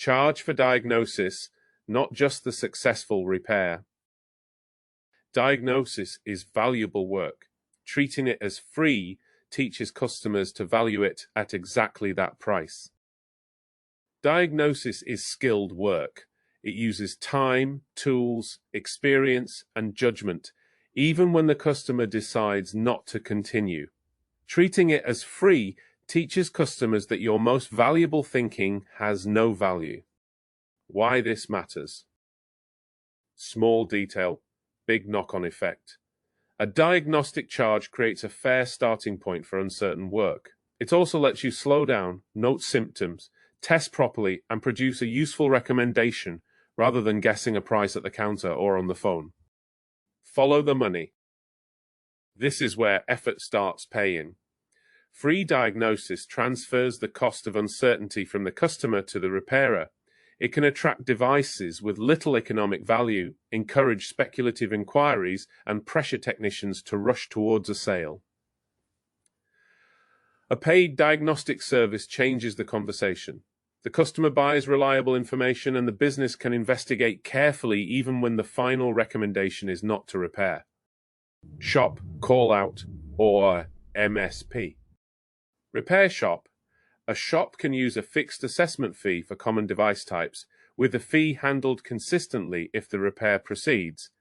Charge for diagnosis, not just the successful repair. Diagnosis is valuable work. Treating it as free teaches customers to value it at exactly that price. Diagnosis is skilled work. It uses time, tools, experience, and judgment, even when the customer decides not to continue. Treating it as free teaches customers that your most valuable thinking has no value. Why this matters. Small detail, big knock-on effect. A diagnostic charge creates a fair starting point for uncertain work. It also lets you slow down, note symptoms, test properly, and produce a useful recommendation rather than guessing a price at the counter or on the phone. Follow the money. This is where effort starts paying. Free diagnosis transfers the cost of uncertainty from the customer to the repairer. It can attract devices with little economic value, encourage speculative inquiries, and pressure technicians to rush towards a sale. A paid diagnostic service changes the conversation. The customer buys reliable information and the business can investigate carefully even when the final recommendation is not to repair. Shop, call out, or MSP. Repair shop. A shop can use a fixed assessment fee for common device types, with the fee handled consistently if the repair proceeds.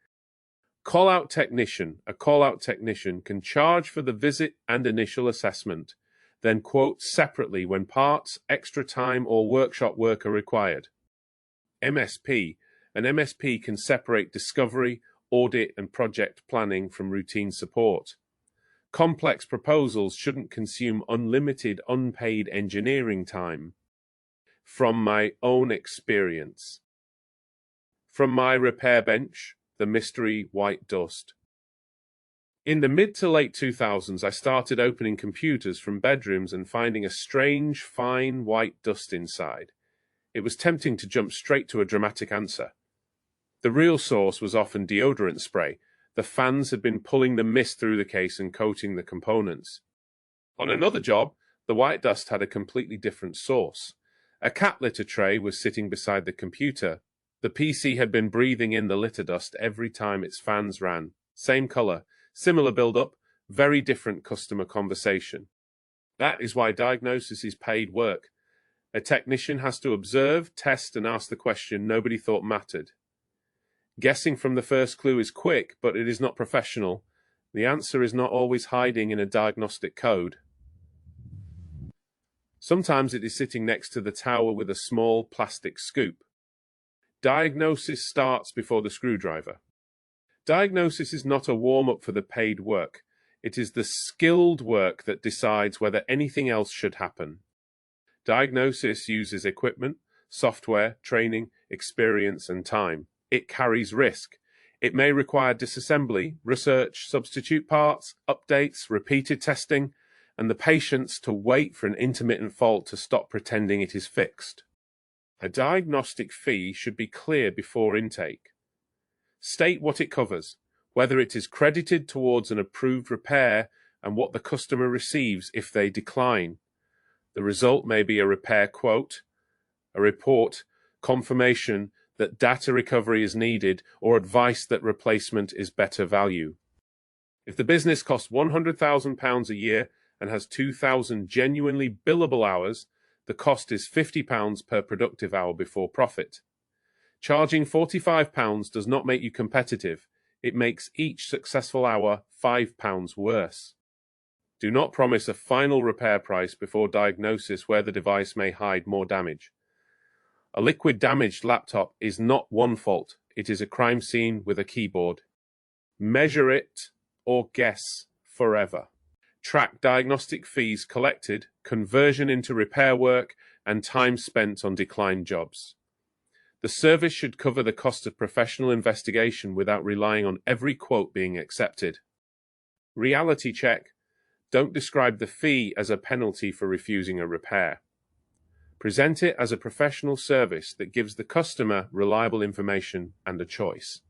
Call-out technician. A call-out technician can charge for the visit and initial assessment, then quote separately when parts, extra time, or workshop work are required. MSP. An MSP can separate discovery, audit, and project planning from routine support. Complex proposals shouldn't consume unlimited unpaid engineering time. From my own experience. From my repair bench, the mystery white dust. In the mid to late 2000s, I started opening computers from bedrooms and finding a strange, fine white dust inside. It was tempting to jump straight to a dramatic answer. The real source was often deodorant spray. The fans had been pulling the mist through the case and coating the components. On another job, the white dust had a completely different source. A cat litter tray was sitting beside the computer. The PC had been breathing in the litter dust every time its fans ran. Same color, similar build-up, very different customer conversation. That is why diagnosis is paid work. A technician has to observe, test, and ask the question nobody thought mattered. Guessing from the first clue is quick, but it is not professional. The answer is not always hiding in a diagnostic code. Sometimes it is sitting next to the tower with a small plastic scoop. Diagnosis starts before the screwdriver. Diagnosis is not a warm-up for the paid work. It is the skilled work that decides whether anything else should happen. Diagnosis uses equipment, software, training, experience, and time. It carries risk. It may require disassembly, research, substitute parts, updates, repeated testing, and the patience to wait for an intermittent fault to stop pretending it is fixed. A diagnostic fee should be clear before intake. State what it covers, whether it is credited towards an approved repair, and what the customer receives if they decline. The result may be a repair quote, a report, confirmation that data recovery is needed, or advice that replacement is better value. If the business costs £100,000 a year and has 2,000 genuinely billable hours, the cost is £50 per productive hour before profit. Charging £45 does not make you competitive. It makes each successful hour £5 worse. Do not promise a final repair price before diagnosis where the device may hide more damage. A liquid damaged laptop is not one fault. It is a crime scene with a keyboard. Measure it or guess forever. Track diagnostic fees collected, conversion into repair work, and time spent on declined jobs. The service should cover the cost of professional investigation without relying on every quote being accepted. Reality check. Don't describe the fee as a penalty for refusing a repair. Present it as a professional service that gives the customer reliable information and a choice.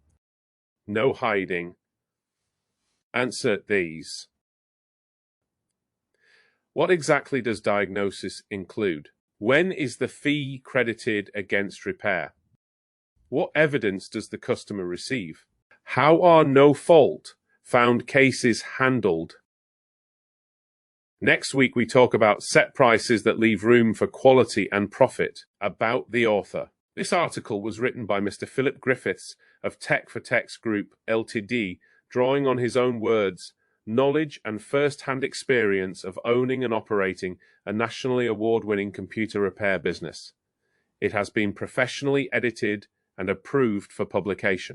No hiding. Answer these. What exactly does diagnosis include? When is the fee credited against repair? What evidence does the customer receive? How are no-fault found cases handled? Next week we talk about set prices that leave room for quality and profit. About the author. This article was written by Mr. Philip Griffiths of Tech for Techs Group Ltd, drawing on his own words, knowledge and first-hand experience of owning and operating a nationally award-winning computer repair business. It has been professionally edited and approved for publication.